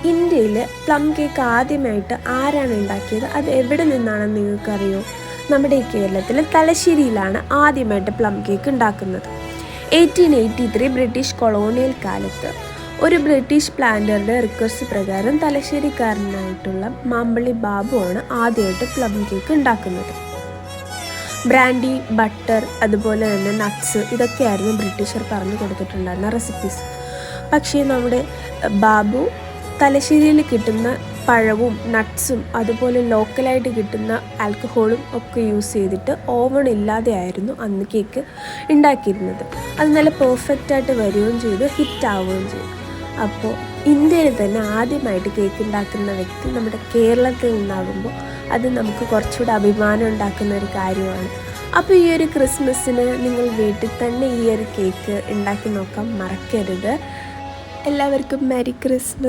ഇന്ത്യയിൽ plum cake ആദ്യമായിട്ട് ആരാണ് ഉണ്ടാക്കിയത്, അത് എവിടെ നിന്നാണെന്ന് നിങ്ങൾക്കറിയോ? നമ്മുടെ ഈ കേരളത്തിൽ തലശ്ശേരിയിലാണ് ആദ്യമായിട്ട് പ്ലം കേക്ക് ഉണ്ടാക്കുന്നത്. 1883 ബ്രിട്ടീഷ് കൊളോണിയൽ കാലത്ത് ഒരു ബ്രിട്ടീഷ് പ്ലാന്ററുടെ റിക്വസ്റ്റ് പ്രകാരം തലശ്ശേരിക്കാരനായിട്ടുള്ള മാമ്പള്ളി ബാബുവാണ് ആദ്യമായിട്ട് പ്ലം കേക്ക് ഉണ്ടാക്കുന്നത്. ബ്രാൻഡി, ബട്ടർ, അതുപോലെ തന്നെ നട്ട്സ്, ഇതൊക്കെയായിരുന്നു ബ്രിട്ടീഷർ പറഞ്ഞു കൊടുത്തിട്ടുണ്ടായിരുന്ന റെസിപ്പീസ്. പക്ഷേ നമ്മുടെ ബാബു തലശ്ശേരിയിൽ കിട്ടുന്ന പഴവും നട്ട്സും അതുപോലെ ലോക്കലായിട്ട് കിട്ടുന്ന ആൽക്കഹോളും ഒക്കെ യൂസ് ചെയ്തിട്ട് ഓവൺ ഇല്ലാതെയായിരുന്നു അന്ന് കേക്ക് ഉണ്ടാക്കിയിരുന്നത്. അത് നല്ല പെർഫെക്റ്റായിട്ട് വരികയും ചെയ്തു, ഹിറ്റാവുകയും ചെയ്തു. അപ്പോൾ ഇന്ത്യയിൽ തന്നെ ആദ്യമായിട്ട് കേക്ക് ഉണ്ടാക്കുന്ന വ്യക്തി നമ്മുടെ കേരളത്തിൽ നിന്നാകുമ്പോൾ അത് നമുക്ക് കുറച്ചുകൂടെ അഭിമാനം ഉണ്ടാക്കുന്ന ഒരു കാര്യമാണ്. അപ്പോൾ ഈ ഒരു ക്രിസ്മസിന് നിങ്ങൾ വീട്ടിൽ തന്നെ ഈ ഒരു കേക്ക് ഉണ്ടാക്കി നോക്കാൻ മറക്കരുത്. എല്ലാവർക്കും മെരി ക്രിസ്മസ്.